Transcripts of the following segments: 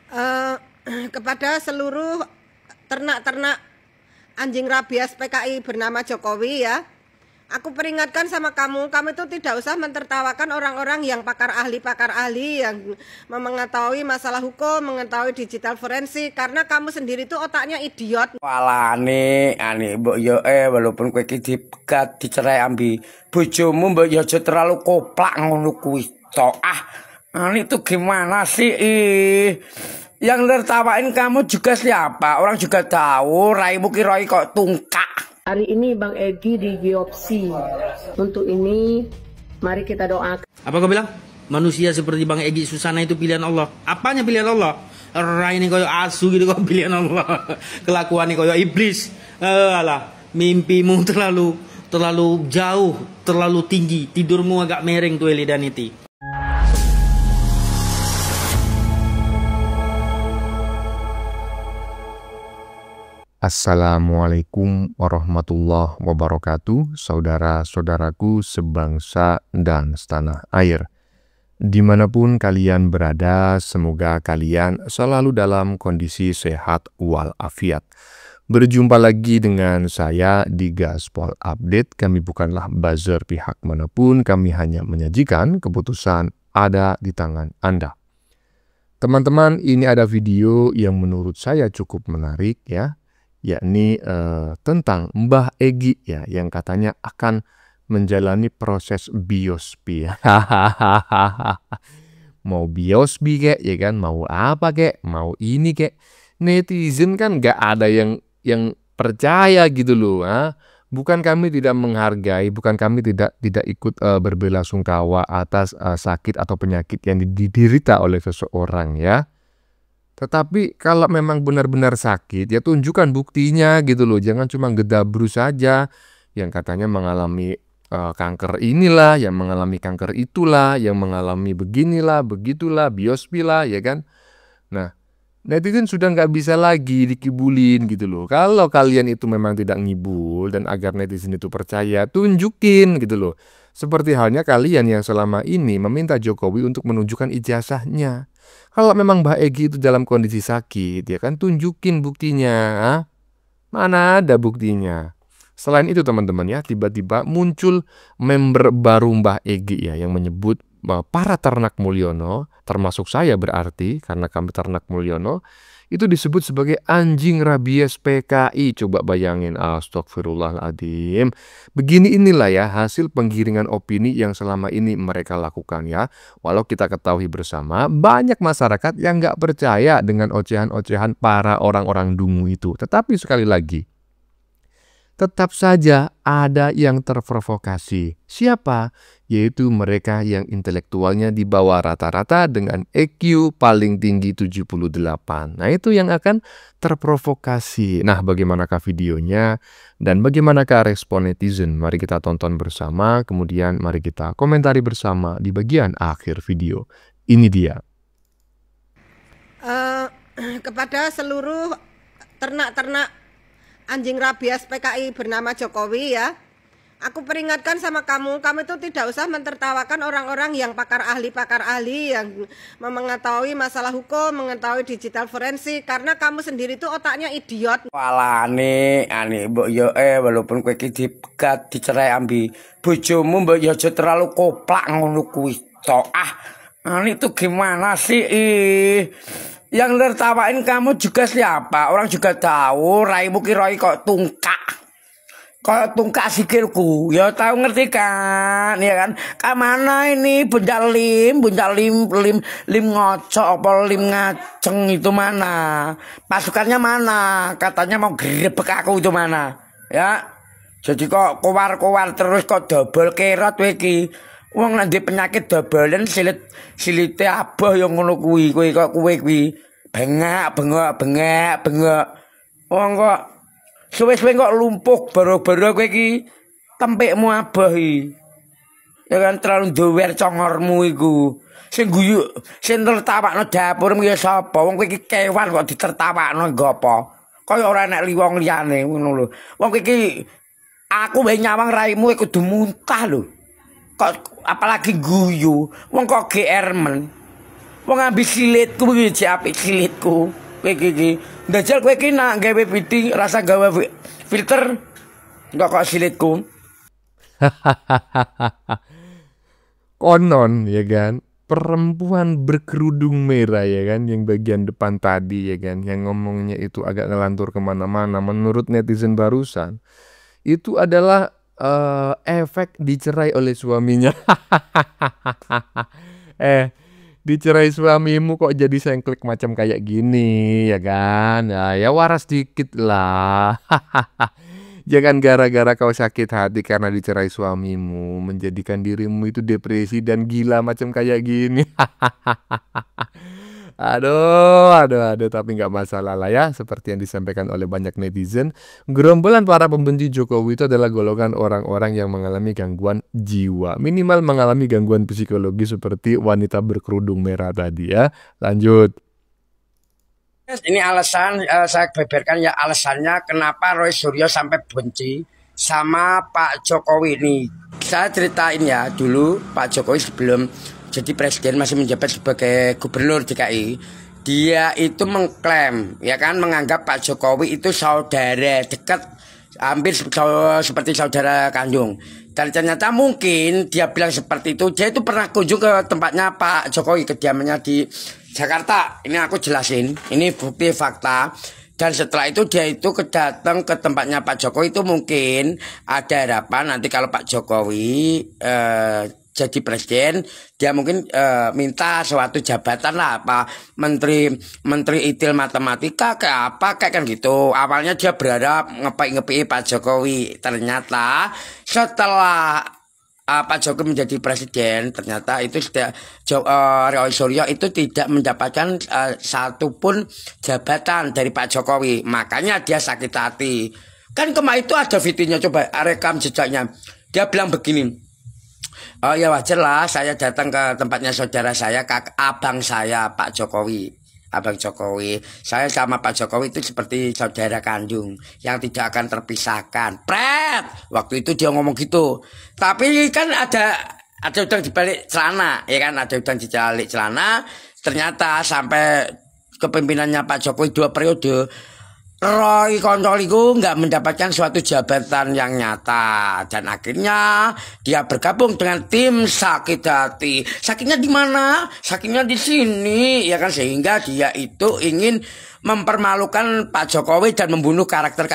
Eh, kepada seluruh ternak-ternak anjing rabies PKI bernama Jokowi ya, aku peringatkan sama kamu itu tidak usah mentertawakan orang-orang yang pakar ahli yang mengetahui masalah hukum, mengetahui digital forensik, karena kamu sendiri tuh otaknya idiot. Walah ane mbok yo walaupun kowe iki dipegat dicerai ambi bojomu mbok yo aja terlalu koplak ngono kuwi tok. Ane itu gimana sih? Yang nertawain kamu juga siapa? Orang juga tahu raimu kiroi kok tungkak. Hari ini Bang Egy di biopsi. Untuk ini mari kita doakan. Apa kau bilang? Manusia seperti Bang Egy Susana itu pilihan Allah. Apanya pilihan Allah? Rai ini koyo asu gitu kok pilihan Allah. Kelakuan ini koyo iblis. Alah, mimpimu terlalu jauh, terlalu tinggi. Tidurmu agak mereng tuh Eli dan Iti. Assalamualaikum warahmatullahi wabarakatuh, saudara-saudaraku sebangsa dan setanah air. Dimanapun kalian berada, semoga kalian selalu dalam kondisi sehat walafiat. Berjumpa lagi dengan saya di Gaspol Update. Kami bukanlah buzzer pihak manapun, kami hanya menyajikan keputusan ada di tangan Anda. Teman-teman, ini ada video yang menurut saya cukup menarik ya, yakni tentang Mbah Egy ya, yang katanya akan menjalani proses biospi. Mau biospi kek ya kan, mau apa kek, mau ini kek. Netizen kan gak ada yang percaya gitu loh. Bukan kami tidak menghargai, bukan kami tidak ikut berbelasungkawa atas sakit atau penyakit yang diderita oleh seseorang ya. Tetapi kalau memang benar-benar sakit, ya tunjukkan buktinya gitu loh. Jangan cuma gedabru saja yang katanya mengalami kanker inilah, yang mengalami kanker itulah, yang mengalami beginilah, begitulah, biospi lah, ya kan. Nah, netizen sudah nggak bisa lagi dikibulin gitu loh. Kalau kalian itu memang tidak ngibul dan agar netizen itu percaya, tunjukin gitu loh. Seperti halnya kalian yang selama ini meminta Jokowi untuk menunjukkan ijazahnya. Kalau memang Mbah Egy itu dalam kondisi sakit, ya kan tunjukin buktinya. Mana ada buktinya? Selain itu teman-teman ya, tiba-tiba muncul member baru Mbah Egy ya, yang menyebut para ternak Mulyono, termasuk saya berarti, karena kami ternak Mulyono, itu disebut sebagai anjing rabies PKI. Coba bayangin, astagfirullahaladzim. Begini inilah ya hasil penggiringan opini yang selama ini mereka lakukan ya. Walau kita ketahui bersama, banyak masyarakat yang nggak percaya dengan ocehan-ocehan para orang-orang dungu itu. Tetapi sekali lagi, tetap saja ada yang terprovokasi. Siapa? Yaitu mereka yang intelektualnya di bawah rata-rata dengan EQ paling tinggi 78. Nah, itu yang akan terprovokasi. Nah, bagaimanakah videonya? Dan bagaimanakah respon netizen? Mari kita tonton bersama, kemudian mari kita komentari bersama di bagian akhir video. Ini dia. Kepada seluruh ternak-ternak anjing rabies PKI bernama Jokowi ya, aku peringatkan sama kamu itu tidak usah mentertawakan orang-orang yang pakar ahli yang mengetahui masalah hukum, mengetahui digital forensik, karena kamu sendiri tuh otaknya idiot. Walah ane mbok yo walaupun kowe iki dipegat dicerai ambi bojomu mbok yo aja terlalu koplak ngono kuwi tok. Ane itu gimana sih? Yang nertawain kamu juga siapa? Orang juga tahu raimu kiroi kok tungkak. Kok tungkak sikilku. Ya tahu ngerti kan? Ya kan? Kamana ini buncal lim ngocok apa lim ngaceng itu mana? Pasukannya mana? Katanya mau grebek aku itu mana? Ya. Jadi kok kowar-kowar terus kok double kerot iki. Wong nanti penyakit dobelan silite abah yang ngono kuwi kok kuwi bengak. Wong kok suwe-suwe kok lumpuh baro-baro kowe iki tempekmu abah iki. Ya kan terlalu dower congormu iku. Sing guyu, sing tertawakno dapurmu ya sapa? Wong kowe iki kewan kok ditertawakno nggo apa? Kaya ora enek wong liyane ngono lho. Wong kowe iki aku wae nyawang raimu kudu muntah lho. Kok apalagi guyu, wong kok GR men. Wong ambil silitku iki apik silitku. Kowe iki ndajal kowe iki nak gawe piting rasa gawe filter enggak kok silitku. Konon ya kan, perempuan berkerudung merah ya kan, yang bagian depan tadi ya kan, yang ngomongnya itu agak ngelantur kemana-mana, menurut netizen barusan itu adalah efek dicerai oleh suaminya. Dicerai suamimu kok jadi sengklik macam kayak gini ya kan, ya waras dikit lah. Jangan gara-gara kau sakit hati karena dicerai suamimu menjadikan dirimu itu depresi dan gila macam kayak gini. Aduh, tapi nggak masalah lah ya. Seperti yang disampaikan oleh banyak netizen, gerombolan para pembenci Jokowi itu adalah golongan orang-orang yang mengalami gangguan jiwa, minimal mengalami gangguan psikologi seperti wanita berkerudung merah tadi ya. Lanjut. Ini alasan saya beberkan ya, alasannya kenapa Roy Suryo sampai benci sama Pak Jokowi ini. Saya ceritain ya, dulu Pak Jokowi sebelum jadi presiden masih menjabat sebagai gubernur DKI, dia itu mengklaim ya kan, menganggap Pak Jokowi itu saudara dekat, hampir seperti saudara kandung. Dan ternyata mungkin dia bilang seperti itu, dia itu pernah kunjung ke tempatnya Pak Jokowi, kediamannya di Jakarta. Ini aku jelasin, ini bukti fakta. Dan setelah itu dia itu datang ke tempatnya Pak Jokowi, itu mungkin ada harapan nanti kalau Pak Jokowi jadi presiden, dia mungkin minta suatu jabatan lah, apa menteri ITIL matematika kayak apa kayak kan gitu. Awalnya dia berharap ngepi Pak Jokowi. Ternyata setelah Pak Jokowi menjadi presiden, ternyata itu Roy Suryo itu tidak mendapatkan satupun jabatan dari Pak Jokowi. Makanya dia sakit hati. Kan kemarin itu ada videonya, coba rekam jejaknya. Dia bilang begini, oh ya wajar lah saya datang ke tempatnya saudara saya, abang saya Pak Jokowi. Abang Jokowi, saya sama Pak Jokowi itu seperti saudara kandung yang tidak akan terpisahkan. Pret, waktu itu dia ngomong gitu. Tapi kan ada udang di balik celana, ya kan, ada udang di balik celana. Ternyata sampai kepemimpinannya Pak Jokowi 2 periode, Roy Kontol itu nggak mendapatkan suatu jabatan yang nyata, dan akhirnya dia bergabung dengan tim sakit hati. Sakitnya di mana? Sakitnya di sini, ya kan, sehingga dia itu ingin mempermalukan Pak Jokowi dan membunuh karakter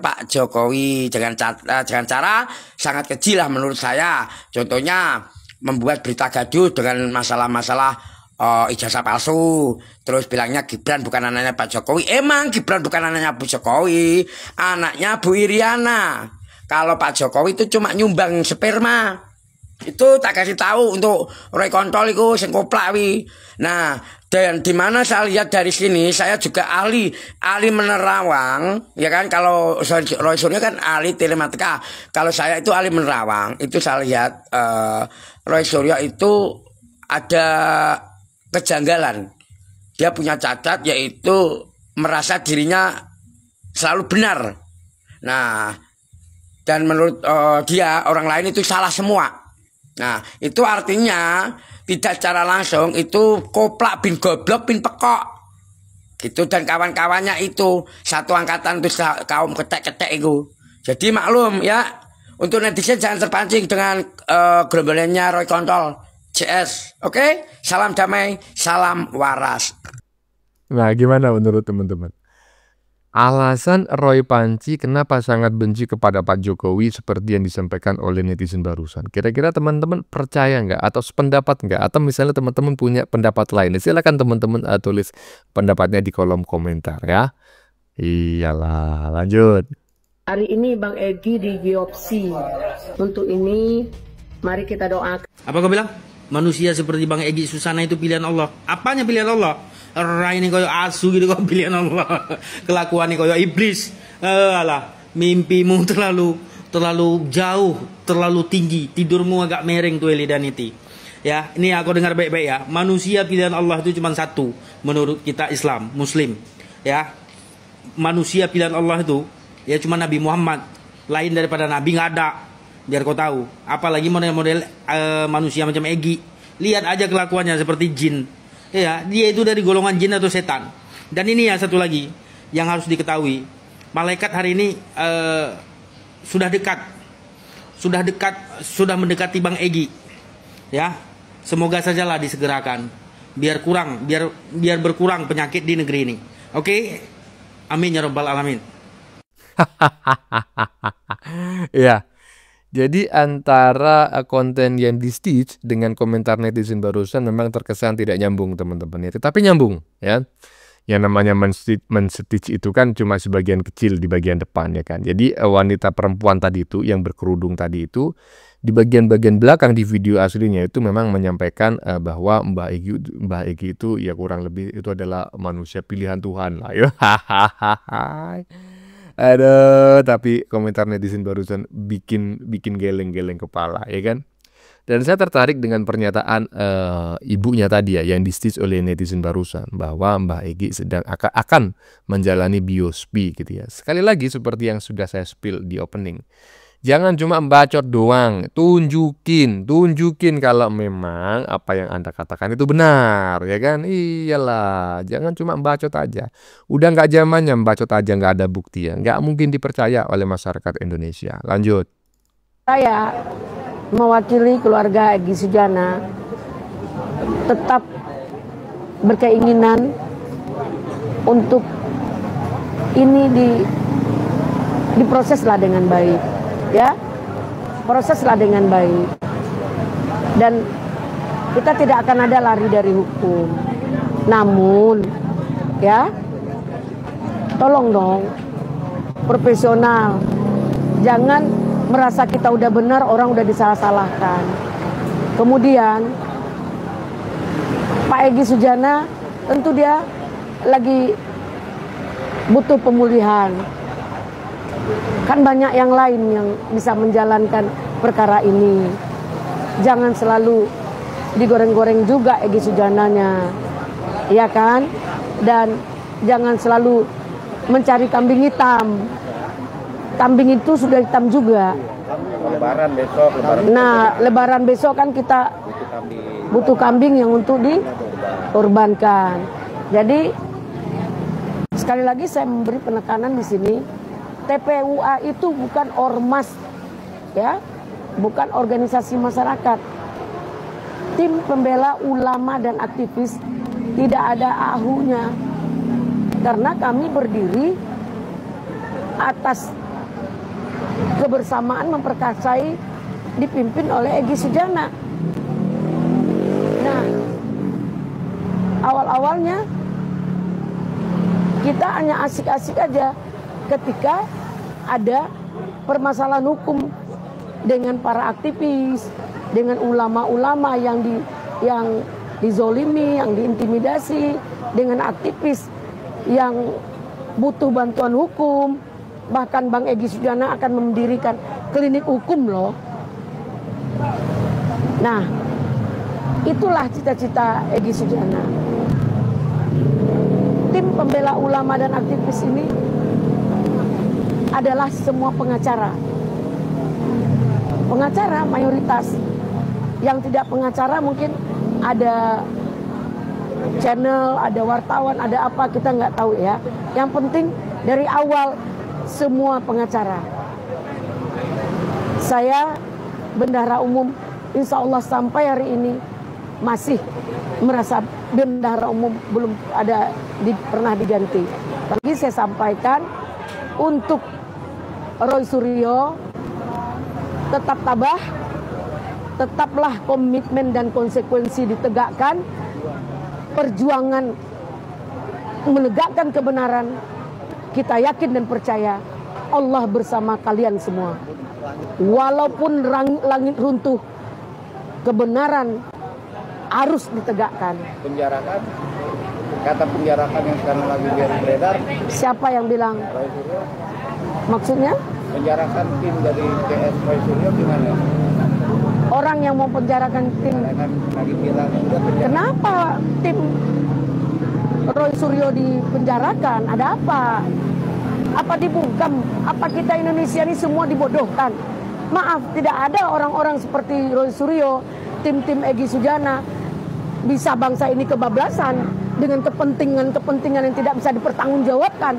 Pak Jokowi dengan cara sangat keji lah menurut saya. Contohnya membuat berita gaduh dengan masalah-masalah ijazah palsu, terus bilangnya Gibran bukan anaknya Pak Jokowi. Emang Gibran bukan anaknya Bu Jokowi, anaknya Bu Iriana. Kalau Pak Jokowi itu cuma nyumbang sperma. Itu tak kasih tahu untuk Roy Kontol itu sing koplak wi. Nah, dan di mana saya lihat dari sini, saya juga ahli menerawang, ya kan. Kalau Roy Suryo kan ahli telematika, kalau saya itu ahli menerawang. Itu saya lihat Roy Suryo itu ada kejanggalan. Dia punya cacat, yaitu merasa dirinya selalu benar. Nah, dan menurut dia orang lain itu salah semua. Nah, itu artinya tidak secara langsung itu koplak bin goblok bin pekok gitu, dan kawan-kawannya itu satu angkatan itu kaum ketek-ketek itu. Jadi maklum ya, untuk netizen jangan terpancing dengan gerombolannya Roy Kontol CS. Oke? Salam damai, salam waras. Nah, gimana menurut teman-teman? Alasan Roy Panci kenapa sangat benci kepada Pak Jokowi seperti yang disampaikan oleh netizen barusan. Kira-kira teman-teman percaya nggak? Atau sependapat nggak? Atau misalnya teman-teman punya pendapat lain? Silakan teman-teman tulis pendapatnya di kolom komentar ya. Iyalah, lanjut. Hari ini Bang Egi di biopsi. Untuk ini, mari kita doakan. Apa kau bilang? Manusia seperti Bang Egi Susana itu pilihan Allah. Apanya pilihan Allah? Rai ini koyo asu gitu kok pilihan Allah. Kelakuan ini koyo iblis. Alah, mimpimu terlalu jauh, terlalu tinggi. Tidurmu agak mereng tuh Eli dan Niti. Ya, ini aku dengar baik-baik ya. Manusia pilihan Allah itu cuma satu menurut kita Islam, Muslim. Ya. Manusia pilihan Allah itu ya cuma Nabi Muhammad. Lain daripada Nabi nggak ada. Biar kau tahu, apalagi model-model manusia macam Egi. Lihat aja kelakuannya seperti jin. Ya, dia itu dari golongan jin atau setan. Dan ini ya satu lagi yang harus diketahui. Malaikat hari ini sudah mendekati Bang Egy. Ya, semoga sajalah disegerakan. Biar berkurang penyakit di negeri ini. Oke? Amin ya rabbal alamin. Ya. Jadi antara konten yang di stitch dengan komentar netizen barusan memang terkesan tidak nyambung teman-teman ya. Tetapi nyambung ya. Yang namanya men-stitch itu kan cuma sebagian kecil di bagian depan ya kan. Jadi wanita perempuan tadi itu yang berkerudung tadi itu di bagian-bagian belakang di video aslinya itu memang menyampaikan bahwa Mbak Egy itu ya kurang lebih itu adalah manusia pilihan Tuhan lah ya. Aduh, tapi komentar netizen barusan bikin geleng-geleng kepala ya kan. Dan saya tertarik dengan pernyataan ibunya tadi ya yang di-stitch oleh netizen barusan bahwa Mbak Egy sedang akan menjalani biospi gitu ya. Sekali lagi seperti yang sudah saya spill di opening. Jangan cuma bacot doang, tunjukin kalau memang apa yang Anda katakan itu benar, ya kan? Iyalah, jangan cuma bacot aja. Udah nggak zamannya bacot aja nggak ada bukti ya, nggak mungkin dipercaya oleh masyarakat Indonesia. Lanjut. Saya mewakili keluarga Egy Sujana tetap berkeinginan untuk ini diproseslah dengan baik. Ya, proseslah dengan baik. Dan kita tidak akan ada lari dari hukum. Namun, ya, tolong dong, profesional. Jangan merasa kita udah benar, orang udah disalah-salahkan. Kemudian, Pak Egy Sujana tentu dia lagi butuh pemulihan. Kan banyak yang lain yang bisa menjalankan perkara ini. Jangan selalu digoreng-goreng juga Egy Sujananya, ya kan? Dan jangan selalu mencari kambing hitam. Kambing itu sudah hitam juga. Lebaran besok. Nah, lebaran besok kan kita butuh kambing yang untuk dikorbankan. Jadi sekali lagi saya memberi penekanan di sini. TPUA itu bukan ormas, ya, bukan organisasi masyarakat. Tim pembela ulama dan aktivis tidak ada ahunya, karena kami berdiri atas kebersamaan memperkasai dipimpin oleh Egy Sujana. Nah, awal-awalnya kita hanya asik-asik aja ketika ada permasalahan hukum dengan para aktivis, dengan ulama-ulama yang dizolimi, yang diintimidasi, dengan aktivis yang butuh bantuan hukum. Bahkan Bang Egy Sujana akan mendirikan klinik hukum loh. Nah, itulah cita-cita Egy Sujana. Tim pembela ulama dan aktivis ini adalah semua pengacara. Pengacara mayoritas. Yang tidak pengacara mungkin ada channel, ada wartawan, ada apa, kita nggak tahu ya. Yang penting dari awal semua pengacara. Saya bendahara umum, insya Allah sampai hari ini masih merasa bendahara umum belum ada pernah diganti. Tapi saya sampaikan untuk Roy Suryo tetap tabah, tetaplah komitmen dan konsekuensi ditegakkan, perjuangan menegakkan kebenaran, kita yakin dan percaya Allah bersama kalian semua. Walaupun langit runtuh, kebenaran harus ditegakkan. Penjarakan, kata penjarakan yang sekarang lagi beredar. Siapa yang bilang? Roy Suryo. Maksudnya? Penjarakan tim dari PS Roy Suryo gimana? Orang yang mau penjarakan tim. Lagi bilang sudah penjarakan. Kenapa tim Roy Suryo dipenjarakan? Ada apa? Apa dibungkam? Apa kita Indonesia ini semua dibodohkan? Maaf, tidak ada orang-orang seperti Roy Suryo, tim-tim Egy Sujana bisa bangsa ini kebablasan dengan kepentingan-kepentingan yang tidak bisa dipertanggungjawabkan.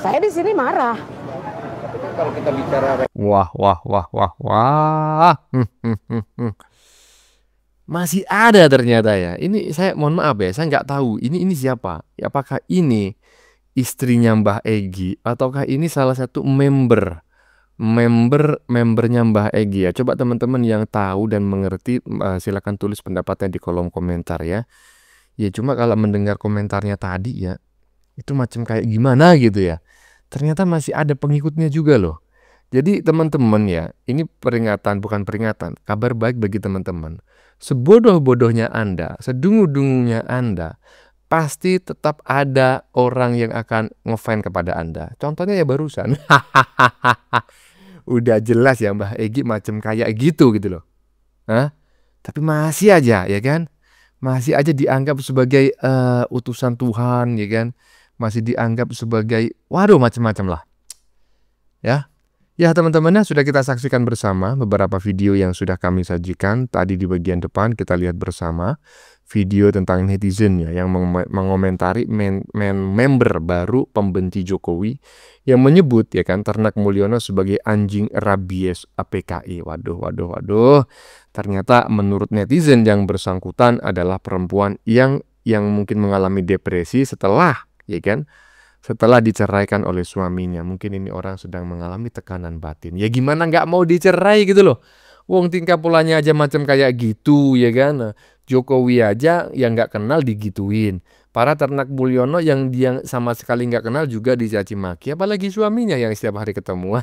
Saya di sini marah. Kalau kita bicara Wah. Masih ada ternyata ya. Ini saya mohon maaf ya, saya nggak tahu ini siapa. Apakah ini istrinya Mbah Egy ataukah ini salah satu membernya Mbah Egy ya. Coba teman-teman yang tahu dan mengerti silakan tulis pendapatnya di kolom komentar ya. Ya cuma kalau mendengar komentarnya tadi ya, itu macam kayak gimana gitu ya. Ternyata masih ada pengikutnya juga loh. Jadi teman-teman ya, ini bukan peringatan, kabar baik bagi teman-teman. Sebodoh-bodohnya Anda, sedungu-dungunya Anda, pasti tetap ada orang yang akan ngefan kepada Anda. Contohnya ya barusan. Udah jelas ya Mbah Egy macam kayak gitu loh. Hah? Tapi masih aja ya kan? Masih aja dianggap sebagai utusan Tuhan ya kan? Masih dianggap sebagai waduh macam-macam lah. Ya teman-teman, sudah kita saksikan bersama beberapa video yang sudah kami sajikan. Tadi di bagian depan kita lihat bersama video tentang netizen ya, yang mengomentari member baru pembenci Jokowi yang menyebut ya kan Ternak Mulyono sebagai anjing rabies APKI. Waduh. Ternyata menurut netizen yang bersangkutan adalah perempuan yang mungkin mengalami depresi setelah ya kan setelah diceraikan oleh suaminya. Mungkin ini orang sedang mengalami tekanan batin. Ya gimana nggak mau dicerai gitu loh. Wong tingkah polanya aja macam kayak gitu ya kan. Jokowi aja yang nggak kenal digituin. Para Ternak Mulyono yang dia sama sekali nggak kenal juga dicaci maki. Apalagi suaminya yang setiap hari ketemu.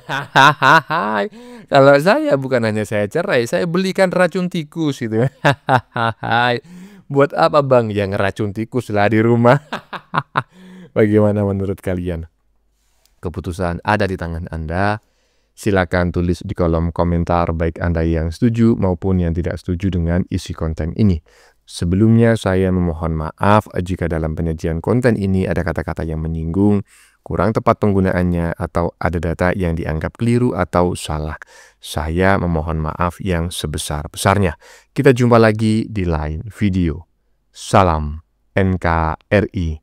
Kalau saya bukan hanya saya cerai, saya belikan racun tikus gitu. Buat apa bang? Ya ngeracun tikus lah di rumah. Bagaimana menurut kalian? Keputusan ada di tangan Anda. Silakan tulis di kolom komentar baik Anda yang setuju maupun yang tidak setuju dengan isi konten ini. Sebelumnya saya memohon maaf jika dalam penyajian konten ini ada kata-kata yang menyinggung, kurang tepat penggunaannya, atau ada data yang dianggap keliru atau salah. Saya memohon maaf yang sebesar-besarnya. Kita jumpa lagi di lain video. Salam NKRI.